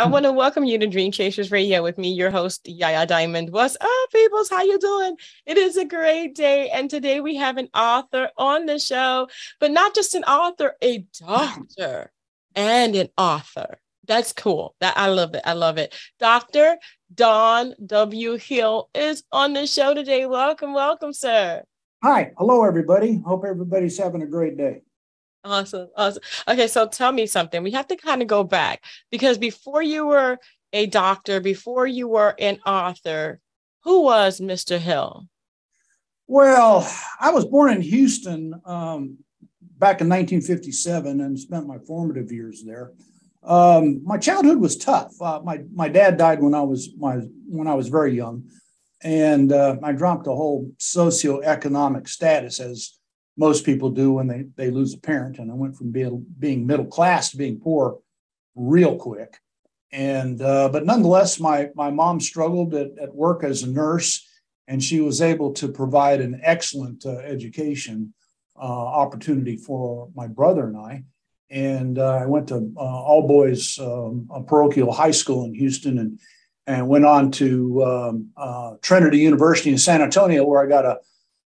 I want to welcome you to Dream Chasers Radio with me, your host, Yaya Diamond. What's up, peoples? How you doing? It is a great day. And today we have an author on the show, but not just an author, a doctor and an author. That's cool. I love it. I love it. Dr. Don W. Hill is on the show today. Welcome, sir. Hi. Hello, everybody. Hope everybody's having a great day. Awesome. Okay, so tell me something. We have to kind of go back because before you were a doctor, before you were an author, who was Mr. Hill? Well, I was born in Houston back in 1957 and spent my formative years there. My childhood was tough. My dad died when I was very young, and I dropped a whole socioeconomic status as most people do when they lose a parent. And I went from being middle class to being poor real quick. And but nonetheless, my mom struggled at work as a nurse, and she was able to provide an excellent education opportunity for my brother and I. And I went to all boys parochial high school in Houston, and went on to Trinity University in San Antonio, where I got a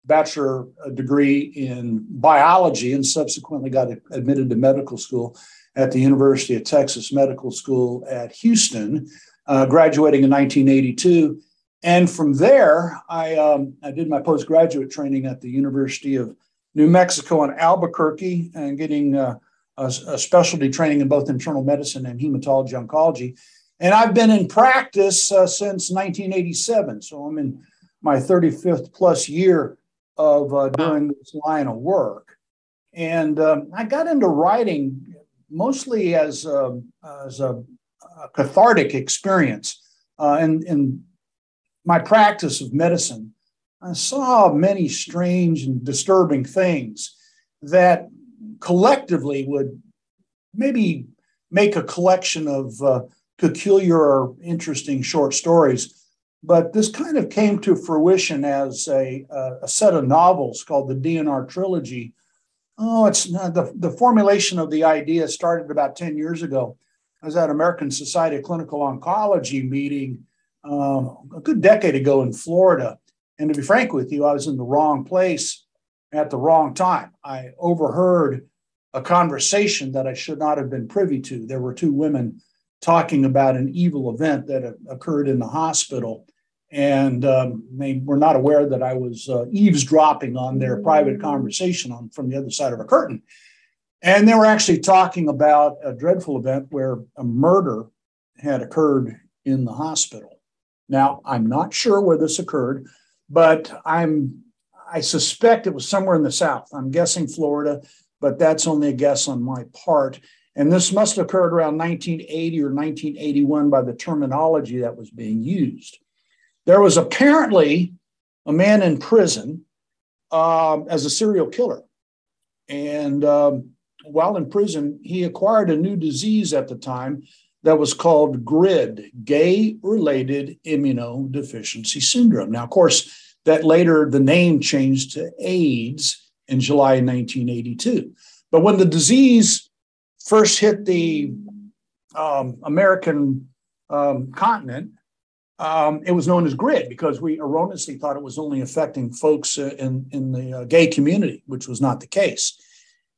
bachelor degree in biology and subsequently got admitted to medical school at the University of Texas Medical School at Houston, graduating in 1982. And from there, I did my postgraduate training at the University of New Mexico in Albuquerque and getting a specialty training in both internal medicine and hematology oncology. And I've been in practice since 1987. So I'm in my 35th plus year of doing this line of work. And I got into writing mostly as a cathartic experience. In my practice of medicine, I saw many strange and disturbing things that collectively would maybe make a collection of peculiar or interesting short stories. But this kind of came to fruition as a set of novels called the DNR Trilogy. Oh, it's not the formulation of the idea started about 10 years ago. I was at American Society of Clinical Oncology meeting a good decade ago in Florida. And to be frank with you, I was in the wrong place at the wrong time. I overheard a conversation that I should not have been privy to. There were two women talking about an evil event that occurred in the hospital. And they were not aware that I was eavesdropping on their private conversation from the other side of a curtain. And they were actually talking about a dreadful event where a murder had occurred in the hospital. Now, I'm not sure where this occurred, but I suspect it was somewhere in the South. I'm guessing Florida, but that's only a guess on my part. And this must have occurred around 1980 or 1981 by the terminology that was being used. There was apparently a man in prison as a serial killer. And while in prison, he acquired a new disease at the time that was called GRID, Gay-Related Immunodeficiency Syndrome. Now, of course, that later the name changed to AIDS in July 1982. But when the disease first hit the American continent, it was known as GRID because we erroneously thought it was only affecting folks in the gay community, which was not the case.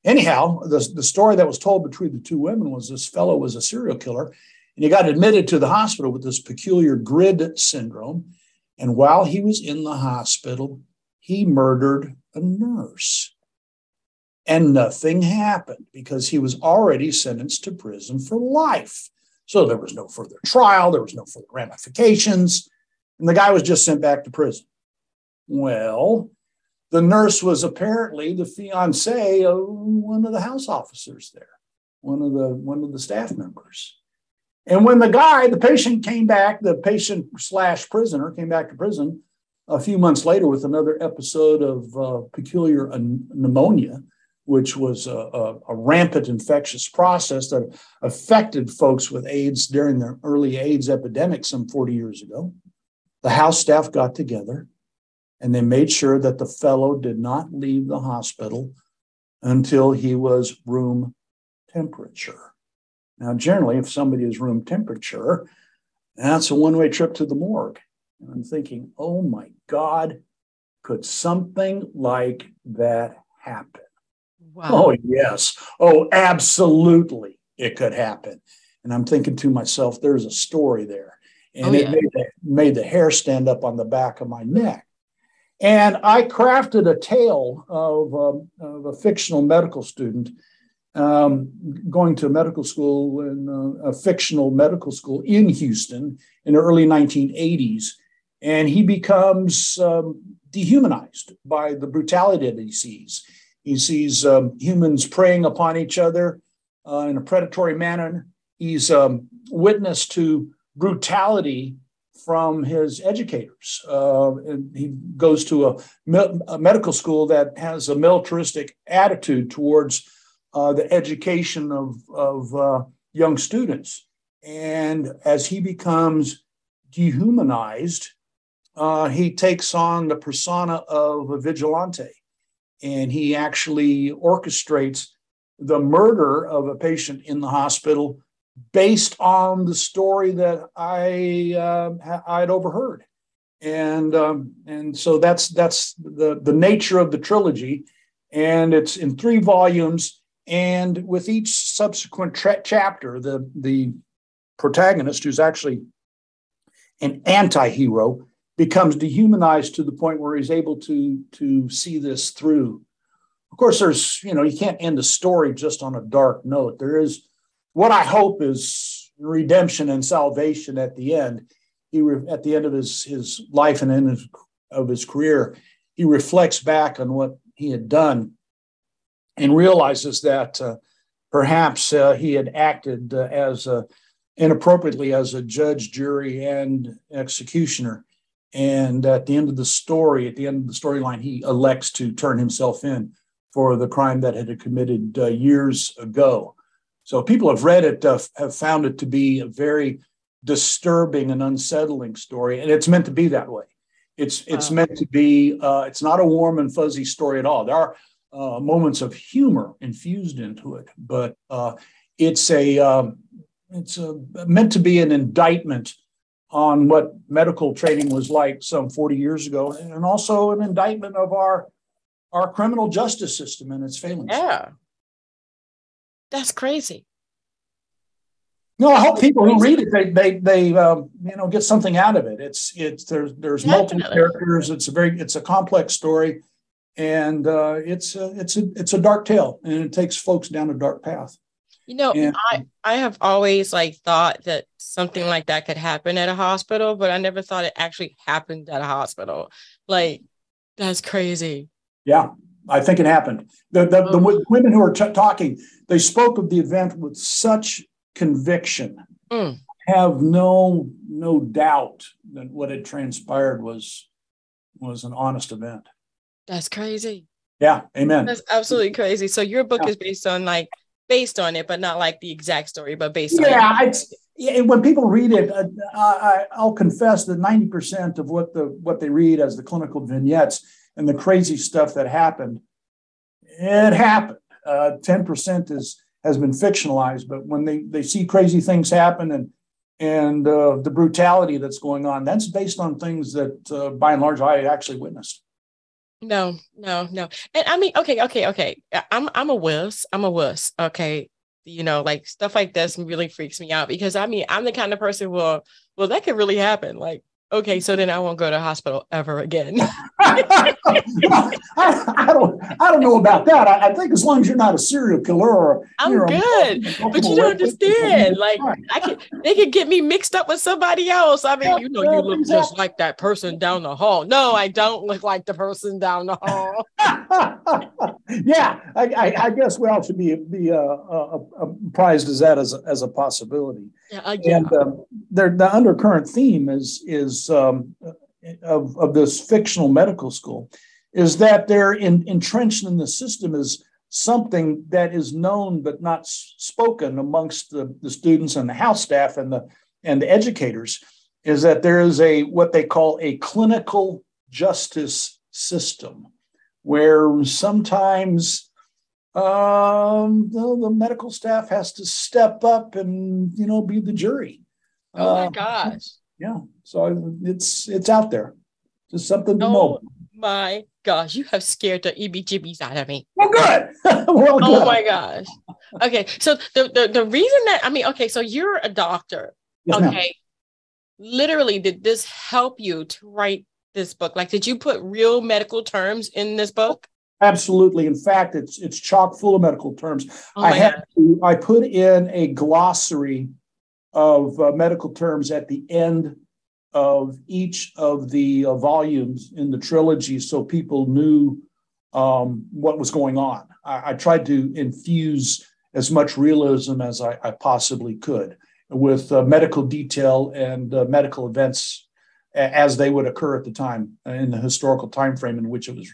Anyhow, the story that was told between the two women was this fellow was a serial killer, and he got admitted to the hospital with this peculiar GRID syndrome. And while he was in the hospital, he murdered a nurse. And nothing happened because he was already sentenced to prison for life. So there was no further trial, there was no further ramifications, and the guy was just sent back to prison. Well, the nurse was apparently the fiancée of one of the house officers there, one of the staff members. And when the patient came back, the patient/prisoner came back to prison a few months later with another episode of peculiar pneumonia, which was a rampant infectious process that affected folks with AIDS during the early AIDS epidemic some 40 years ago. The house staff got together and they made sure that the fellow did not leave the hospital until he was room temperature. Now, generally, if somebody is room temperature, that's a one-way trip to the morgue. And I'm thinking, oh my God, could something like that happen? Wow. Oh, yes. Oh, absolutely. It could happen. And I'm thinking to myself, there's a story there. And made the hair stand up on the back of my neck. And I crafted a tale of a fictional medical student going to medical school in a fictional medical school in Houston in the early 1980s. And he becomes dehumanized by the brutality that he sees. He sees humans preying upon each other in a predatory manner. He's witness to brutality from his educators. And he goes to a medical school that has a militaristic attitude towards the education of young students. And as he becomes dehumanized, he takes on the persona of a vigilante. And he actually orchestrates the murder of a patient in the hospital based on the story that I'd overheard. And so that's the nature of the trilogy. And it's in 3 volumes. And with each subsequent chapter, the protagonist, who's actually an anti-hero, becomes dehumanized to the point where he's able to see this through. Of course, there's, you can't end a story just on a dark note. There is what I hope is redemption and salvation at the end. At the end of his life and end of his career, he reflects back on what he had done and realizes that perhaps he had acted inappropriately as a judge, jury, and executioner. And at the end of the storyline, he elects to turn himself in for the crime that had been committed years ago. So people have read it, have found it to be a very disturbing and unsettling story, and it's meant to be that way. It's meant to be. It's not a warm and fuzzy story at all. There are moments of humor infused into it, but it's meant to be an indictment on what medical training was like some 40 years ago, and also an indictment of our criminal justice system and its failings. Yeah. That's crazy. No, I hope people who read it they get something out of it. There's multiple characters. It's a complex story, and it's a dark tale, and it takes folks down a dark path. I have always thought that something like that could happen at a hospital, but I never thought it actually happened at a hospital. That's crazy. Yeah, I think it happened. The women who are talking, they spoke of the event with such conviction. Have no doubt that what had transpired was an honest event. That's crazy. Yeah, amen. That's absolutely crazy. So your book is based on it, but not the exact story, but based on it. Yeah, when people read it, I'll confess that 90% of what they read as the clinical vignettes and the crazy stuff that happened, it happened. 10% has been fictionalized, but when they see crazy things happen and the brutality that's going on, that's based on things that by and large I actually witnessed. No. And I mean, okay. I'm a wuss. Okay. Stuff like this really freaks me out because I'm the kind of person well, that could really happen. Okay, so then I won't go to the hospital ever again. I don't know about that. I think as long as you're not a serial killer, I'm good. But you don't understand. They could get me mixed up with somebody else. I mean, you look just like that person down the hall. No, I don't look like the person down the hall. Yeah, I guess we all should be prized as that as a possibility. Yeah. And the undercurrent theme is of this fictional medical school is that they're entrenched in the system as something that is known but not spoken amongst the students and the house staff and the educators, is that there is what they call a clinical justice system, where sometimes The medical staff has to step up and, be the jury. Oh my gosh. Yeah. So it's out there. Just something to know. Oh my gosh. You have scared the EBGBs out of me. Well, good. Well, Oh good. my gosh. Okay. So the reason that, okay, so you're a doctor. Yes, Okay. ma'am. Literally, did this help you to write this book? Like, did you put real medical terms in this book? Absolutely. In fact, it's chock full of medical terms. Oh my God. I put in a glossary of medical terms at the end of each of the volumes in the trilogy, so people knew what was going on. I tried to infuse as much realism as I possibly could with medical detail and medical events as they would occur at the time in the historical time frame in which it was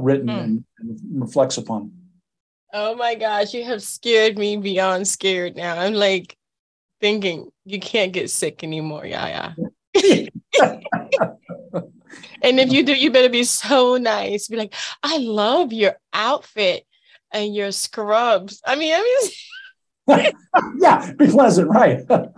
written and reflects upon. Oh my gosh, you have scared me beyond scared now. I'm like thinking you can't get sick anymore. Yeah. And if you do, you better be so nice. Be like, I love your outfit and your scrubs. I mean, Yeah, be pleasant, right? oh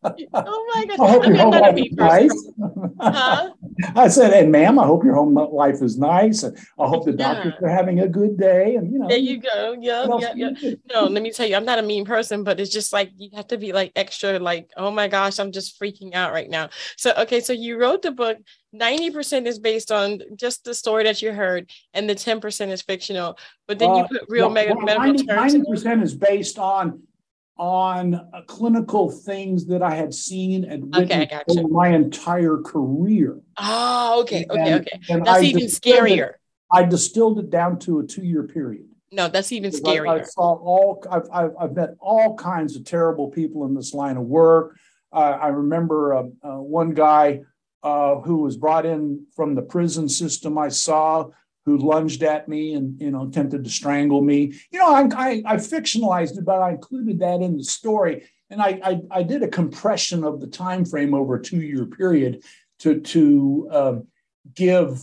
my I gosh. hope I'm your home not a life mean is person. nice. Huh? I said, and ma'am, I hope your home life is nice. And I hope the doctors Yeah. are having a good day. And, There you go. what Yep, else yep, can yep. you do? No, let me tell you, I'm not a mean person, but it's just like you have to be like extra, like, oh my gosh, I'm just freaking out right now. So, okay, so you wrote the book, 90% is based on just the story that you heard, and the 10% is fictional. But then you put real Well, medical terms in there. 90% is based on clinical things that I had seen and Okay, I witnessed got you. over my entire career. Oh, okay, And, okay. and That's even scarier. I distilled it down to a 2-year period. No, that's even I scarier. saw I've met all kinds of terrible people in this line of work. I remember one guy who was brought in from the prison system I saw, who lunged at me and attempted to strangle me. I fictionalized it, but I included that in the story, and I did a compression of the time frame over a 2-year period to give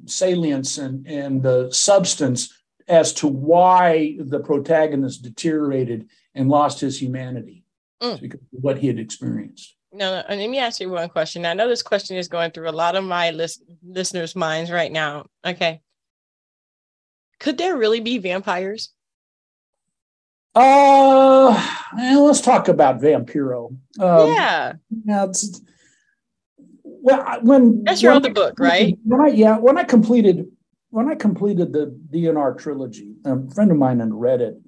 salience and substance as to why the protagonist deteriorated and lost his humanity because of what he had experienced. No, let me ask you one question. I know this question is going through a lot of my listeners' minds right now. Okay. Could there really be vampires? Let's talk about Vampiro. Yeah. That's your other book, right? When I completed the DNR trilogy, a friend of mine had read it.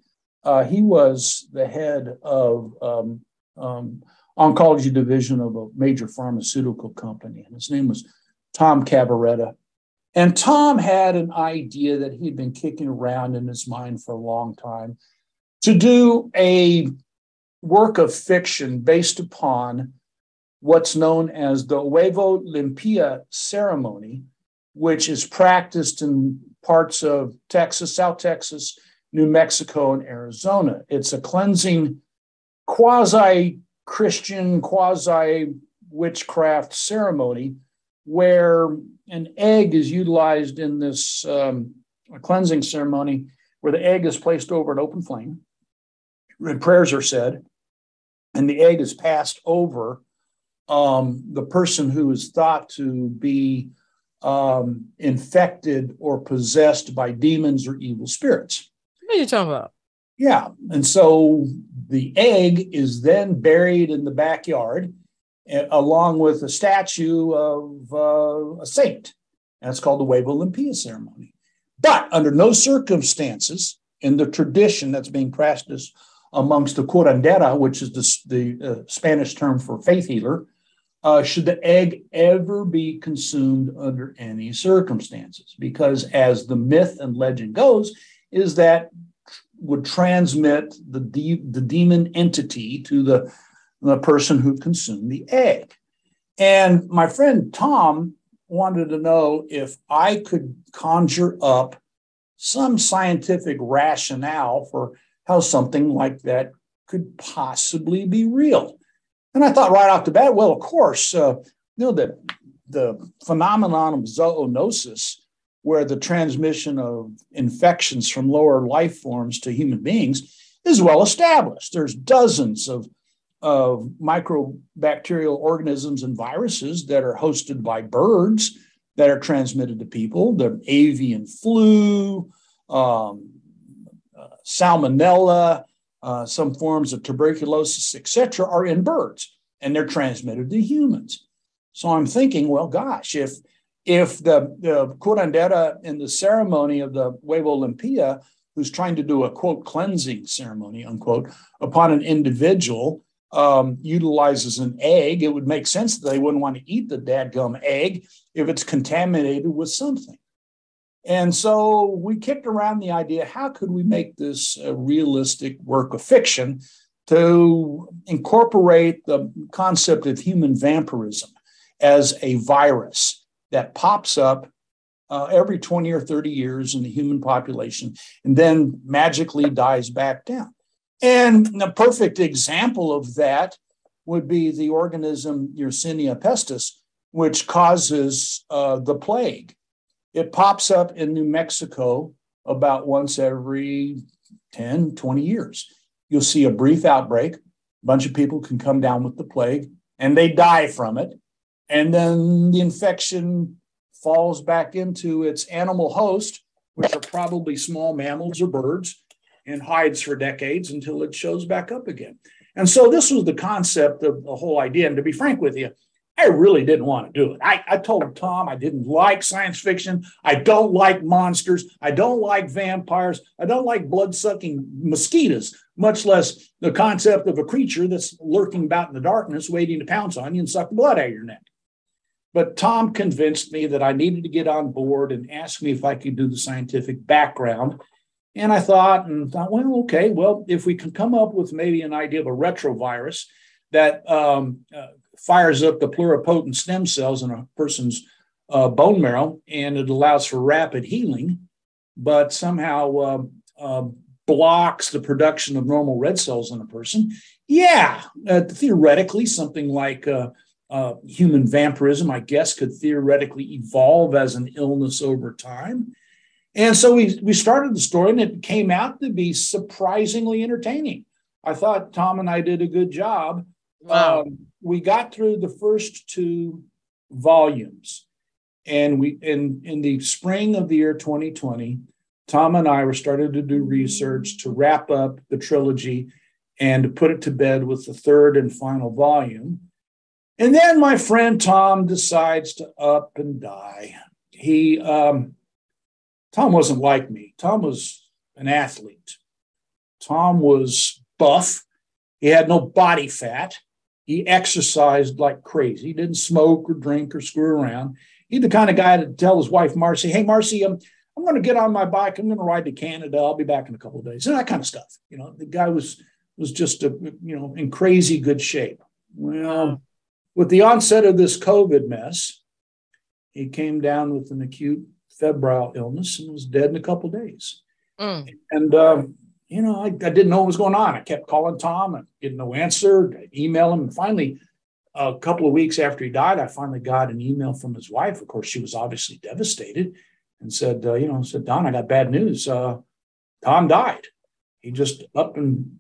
He was the head of oncology division of a major pharmaceutical company, and his name was Tom Cavaretta. And Tom had an idea that he'd been kicking around in his mind for a long time to do a work of fiction based upon what's known as the Huevo Limpia ceremony, which is practiced in parts of Texas, South Texas, New Mexico, and Arizona. It's a cleansing, quasi-Christian, quasi-witchcraft ceremony where an egg is utilized in this cleansing ceremony, where the egg is placed over an open flame, and prayers are said, and the egg is passed over the person who is thought to be infected or possessed by demons or evil spirits. What are you talking about? Yeah. And so the egg is then buried in the backyard along with a statue of a saint. And it's called the Huevo Limpia ceremony. But under no circumstances in the tradition that's being practiced amongst the curandera, which is the Spanish term for faith healer, should the egg ever be consumed under any circumstances, because as the myth and legend goes, is that would transmit the demon entity to the person who consumed the egg. And my friend Tom wanted to know if I could conjure up some scientific rationale for how something like that could possibly be real. And I thought right off the bat, well, of course, the phenomenon of zoonosis where the transmission of infections from lower life forms to human beings is well established. There's dozens of microbacterial organisms and viruses that are hosted by birds that are transmitted to people. The avian flu, salmonella, some forms of tuberculosis, etc., are in birds, and they're transmitted to humans. So I'm thinking, well, gosh, if the curandera in the ceremony of the Huevo Limpia, who's trying to do a, quote, cleansing ceremony, unquote, upon an individual, utilizes an egg, it would make sense that they wouldn't want to eat the dadgum egg if it's contaminated with something. And so we kicked around the idea, how could we make this a realistic work of fiction to incorporate the concept of human vampirism as a virus that pops up every 20 or 30 years in the human population and then magically dies back down. And a perfect example of that would be the organism Yersinia pestis, which causes the plague. It pops up in New Mexico about once every 10, 20 years. You'll see a brief outbreak. A bunch of people can come down with the plague and they die from it. And then the infection falls back into its animal host, which are probably small mammals or birds, and hides for decades until it shows back up again. And so this was the concept of the whole idea. And to be frank with you, I really didn't want to do it. I told Tom I didn't like science fiction. I don't like monsters. I don't like vampires. I don't like blood-sucking mosquitoes, much less the concept of a creature that's lurking about in the darkness waiting to pounce on you and suck the blood out of your neck. But Tom convinced me that I needed to get on board and asked me if I could do the scientific background. And I thought, well, okay, well, if we can come up with maybe an idea of a retrovirus that fires up the pluripotent stem cells in a person's bone marrow, and it allows for rapid healing, but somehow blocks the production of normal red cells in a person. Yeah, theoretically, something like human vampirism, I guess, could theoretically evolve as an illness over time. And so we started the story, and it came out to be surprisingly entertaining. I thought Tom and I did a good job. Wow. We got through the first 2 volumes, and in the spring of the year 2020, Tom and I were started to do research to wrap up the trilogy and to put it to bed with the 3rd and final volume. And then my friend Tom decides to up and die. Tom wasn't like me. Tom was an athlete. Tom was buff. He had no body fat. He exercised like crazy. He didn't smoke or drink or screw around. He's the kind of guy to tell his wife, Marcy, hey, Marcy, I'm going to get on my bike. I'm going to ride to Canada. I'll be back in a couple of days. And that kind of stuff. You know, the guy was just, in crazy good shape. Well, with the onset of this COVID mess, he came down with an acute febrile illness and was dead in a couple of days. And, I didn't know what was going on. I kept calling Tom and getting no answer. I emailed him. And finally, a couple of weeks after he died, I finally got an email from his wife. Of course, she was obviously devastated and said, Don, I got bad news. Tom died. He just up and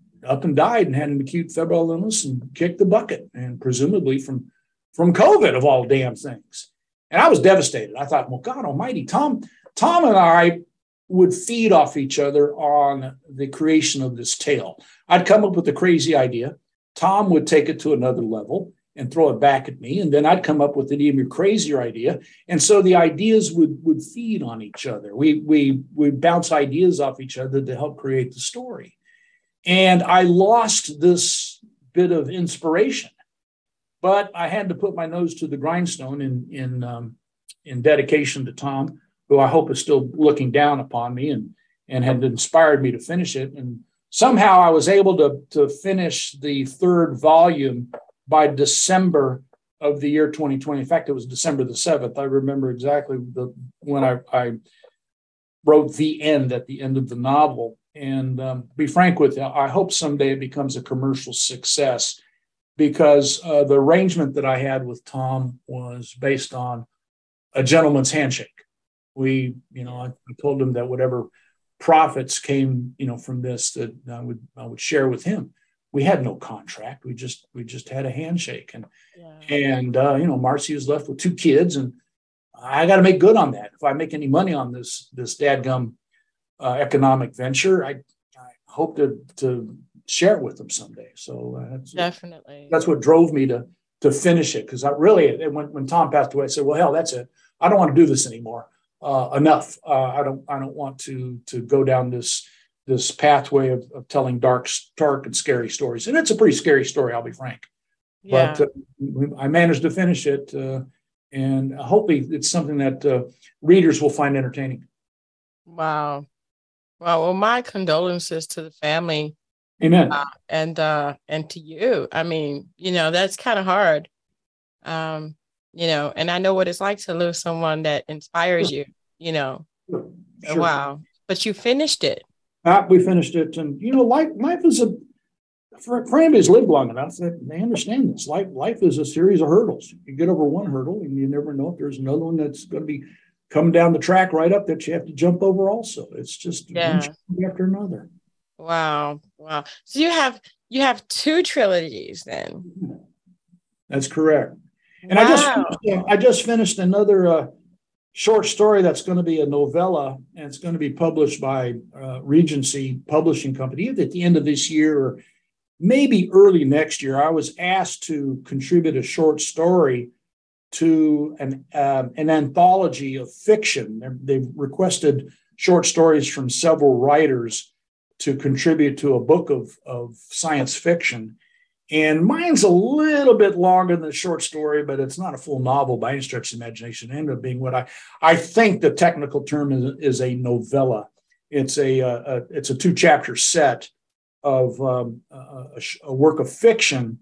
died and had an acute febrile illness and kicked the bucket, and presumably from COVID of all damn things. And I was devastated. I thought, well, God almighty, Tom and I would feed off each other on the creation of this tale. I'd come up with a crazy idea. Tom would take it to another level and throw it back at me. And then I'd come up with an even crazier idea. And so the ideas would feed on each other. We bounce ideas off each other to help create the story. And I lost this bit of inspiration, but I had to put my nose to the grindstone in dedication to Tom, who I hope is still looking down upon me and had inspired me to finish it. And somehow I was able to finish the 3rd volume by December of the year 2020. In fact, it was December the 7th. I remember exactly when I wrote the end at the end of the novel. And to be frank with you, I hope someday it becomes a commercial success, because the arrangement that I had with Tom was based on a gentleman's handshake. I told him that whatever profits came, from this, that I would share with him. We had no contract. We just had a handshake, Marcy was left with 2 kids, and I got to make good on that. If I make any money on this dadgum economic venture, I hope to share it with them someday. So Definitely. That's what drove me to finish it, because when Tom passed away, I said, well, hell, that's it. I don't want to do this anymore. Enough. I don't want to go down this pathway of telling dark and scary stories. And it's a pretty scary story, I'll be frank. Yeah. But I managed to finish it, and hopefully it's something that readers will find entertaining. Wow. Well, my condolences to the family. Amen. And to you. I mean, that's kind of hard. And I know what it's like to lose someone that inspires you, Sure. Wow. But you finished it. We finished it. And, life is for anybody who's lived long enough, they understand this. Life is a series of hurdles. You get over one hurdle and you never know if there's another one that's going to be coming down the track right up that you have to jump over also. It's just one after another. Wow. So you have 2 trilogies then. That's correct. And I just finished another short story that's going to be a novella, and it's going to be published by Regency Publishing Company either at the end of this year or maybe early next year. I was asked to contribute a short story to an anthology of fiction. They've requested short stories from several writers to contribute to a book of science fiction. And mine's a little bit longer than the short story, but it's not a full novel by any stretch of the imagination. It ended up being what I think the technical term is a novella. It's a 2-chapter set of a work of fiction,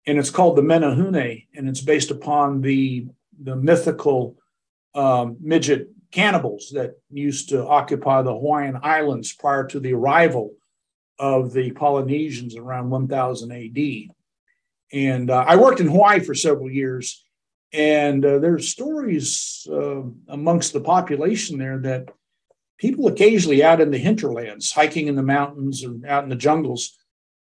and it's called The Menehune, and it's based upon the mythical midget cannibals that used to occupy the Hawaiian Islands prior to the arrival of the Polynesians around 1000 AD. And I worked in Hawaii for several years, and there's stories amongst the population there that people occasionally out in the hinterlands, hiking in the mountains or out in the jungles,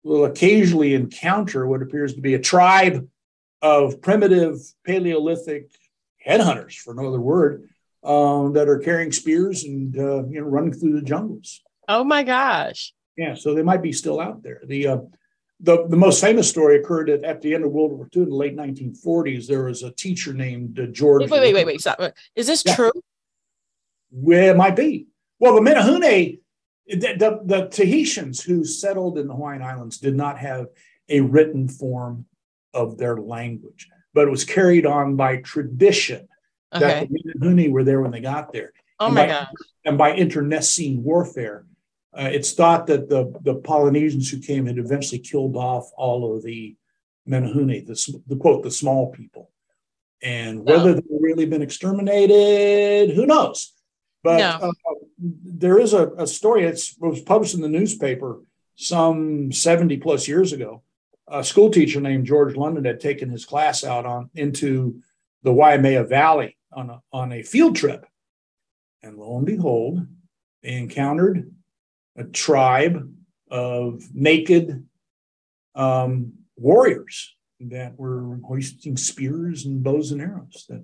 will occasionally encounter what appears to be a tribe of primitive Paleolithic headhunters, for no other word, that are carrying spears and running through the jungles. Oh my gosh! Yeah, so they might be still out there. The most famous story occurred at the end of World War II in the late 1940s. There was a teacher named George. Wait! Stop! Is this true? Well, it might be. Well, the Menehune, the Tahitians who settled in the Hawaiian Islands did not have a written form of their language, but it was carried on by tradition. Okay. That the Menehune were there when they got there. Oh my gosh. And by internecine warfare, it's thought that the Polynesians who came had eventually killed off all of the Menehune, the small people. And whether they've really been exterminated, who knows? But there is a story. It was published in the newspaper some 70 plus years ago. A school teacher named George London had taken his class out into the Waimea Valley on a field trip. And lo and behold, they encountered a tribe of naked warriors that were hoisting spears and bows and arrows that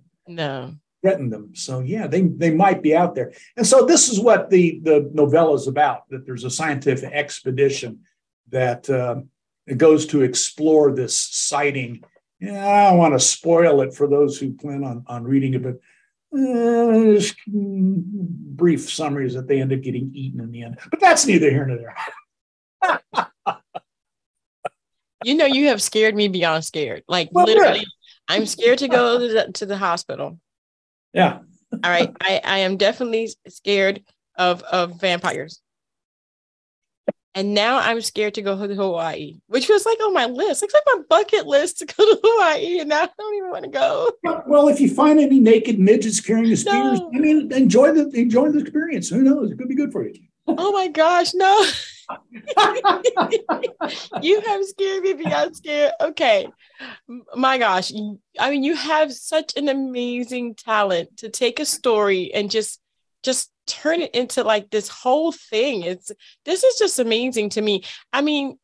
threatened them. So yeah, they might be out there. And so this is what the novella is about, that there's a scientific expedition that it goes to explore this sighting. Yeah, I don't want to spoil it for those who plan on reading it, but brief summaries that they end up getting eaten in the end. But that's neither here nor there. You have scared me beyond scared. Like literally, I'm scared to go to the hospital. Yeah. All right. I am definitely scared of vampires. And now I'm scared to go to Hawaii, which was like on my list. It's like my bucket list to go to Hawaii, and now I don't even want to go. Well, if you find any naked midgets carrying the spears, I mean, enjoy the experience. Who knows? It could be good for you. Oh my gosh, no. You have scared me beyond scared. Okay. My gosh. I mean, you have such an amazing talent to take a story and just just turn it into like this whole thing. This is just amazing to me. I mean,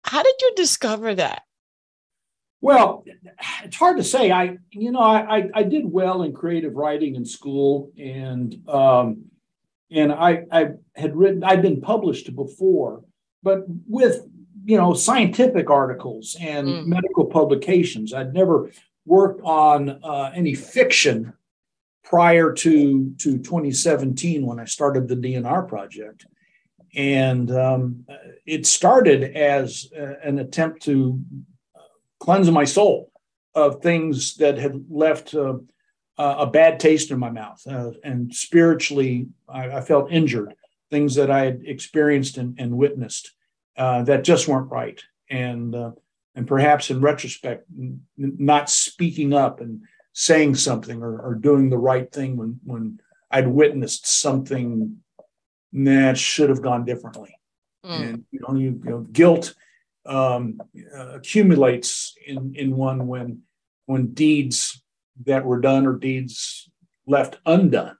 how did you discover that? Well, it's hard to say. I did well in creative writing in school, and I'd been published before, but with scientific articles and medical publications. I'd never worked on any fiction prior to 2017 when I started the DNR project. And it started as an attempt to cleanse my soul of things that had left a bad taste in my mouth. And spiritually, I felt injured, things that I had experienced and witnessed that just weren't right. And perhaps in retrospect, not speaking up and saying something or doing the right thing when I'd witnessed something that should have gone differently. And guilt accumulates in one when deeds that were done or deeds left undone.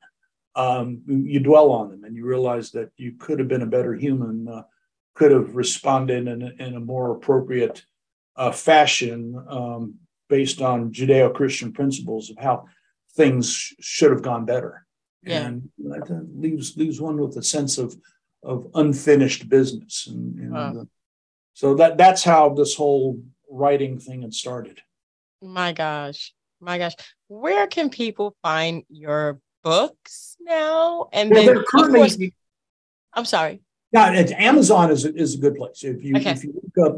You dwell on them and you realize that you could have been a better human, could have responded in a more appropriate fashion based on Judeo-Christian principles of how things should have gone better. Yeah. And that leaves one with a sense of unfinished business. So that's how this whole writing thing had started. My gosh. Where can people find your books now? And then, of course, I'm sorry. Yeah, Amazon is a good place. If you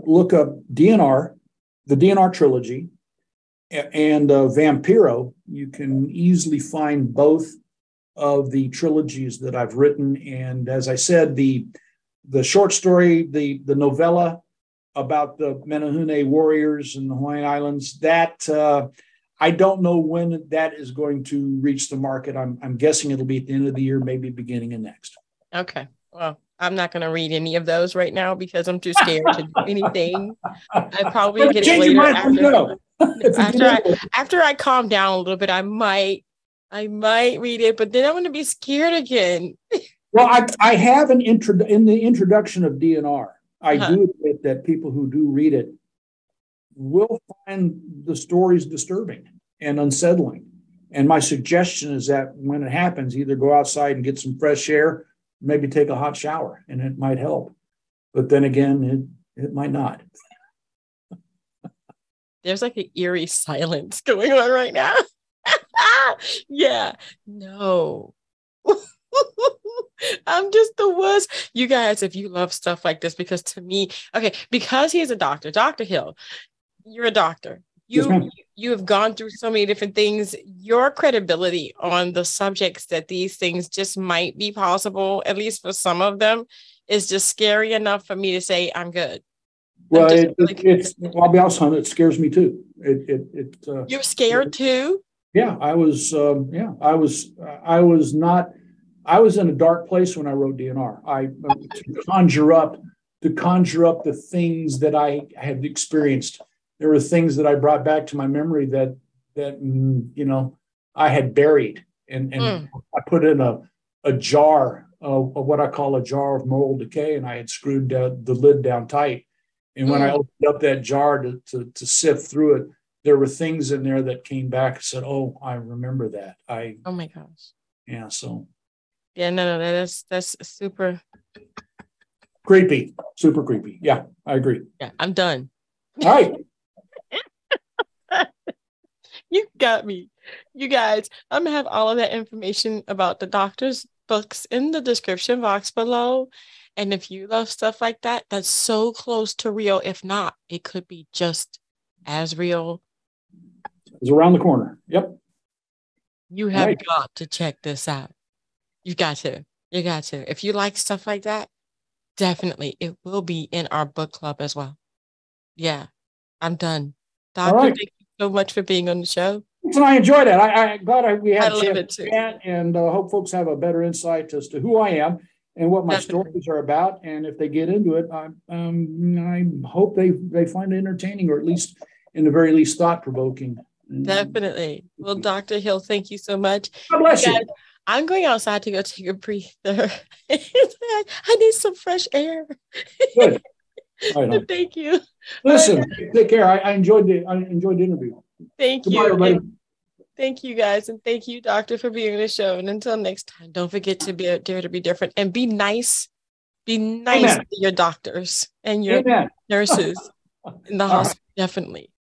look up DNR, the DNR trilogy, and Vampiro, you can easily find both of the trilogies that I've written. And as I said, the short story, the novella about the Menehune warriors in the Hawaiian Islands, that I don't know when that is going to reach the market. I'm guessing it'll be at the end of the year, maybe beginning of next. Okay. Well, I'm not going to read any of those right now because I'm too scared to do anything. I probably get it later after I calm down a little bit. I might read it, but then I'm going to be scared again. Well, I have in the introduction of DNR. I do admit that people who do read it will find the stories disturbing and unsettling. And my suggestion is that when it happens, either go outside and get some fresh air, maybe take a hot shower, and it might help. But then again, it might not. There's like an eerie silence going on right now. Yeah, no. I'm just the worst. You guys, if you love stuff like this, because to me, because he's a doctor, Dr. Hill, you're a doctor. You have gone through so many different things. Your credibility on the subjects that these things just might be possible, at least for some of them, is just scary enough for me to say I'm good. Well, I'll be honest, it scares me too. You're scared too? Yeah, I was. I was in a dark place when I wrote DNR. To conjure up the things that I had experienced. There were things that I brought back to my memory that I had buried, and I put in a jar of what I call a jar of moral decay, and I had screwed the lid down tight. And when I opened up that jar to sift through it, there were things in there that came back and said, "Oh, I remember that." Oh my gosh. Yeah. So. Yeah. No. That's super creepy. Super creepy. Yeah, I agree. Yeah, I'm done. All right. You got me. You guys, I'm going to have all of that information about the doctor's books in the description box below. And if you love stuff like that, that's so close to real. If not, it could be just as real. It's around the corner. Yep. You have got to check this out. You got to. If you like stuff like that, definitely it will be in our book club as well. Yeah, I'm done. Doctor, thank you so much for being on the show. And I enjoyed it. I'm glad we had a chance to chat, and hope folks have a better insight as to who I am and what my stories are about. And if they get into it, I hope they find it entertaining, or at least, in the very least, thought-provoking. Definitely. Well, Dr. Hill, thank you so much. God bless you. I'm going outside to go take a breather. I need some fresh air. Good. All right. Thank you. Listen, take care. I enjoyed the interview. Thank Goodbye, you. everybody. Thank you guys. And thank you, doctor, for being on the show. And until next time, don't forget to be dare to be different and be nice. Be nice Amen. to your doctors and your Amen. nurses in the All right. hospital. Definitely.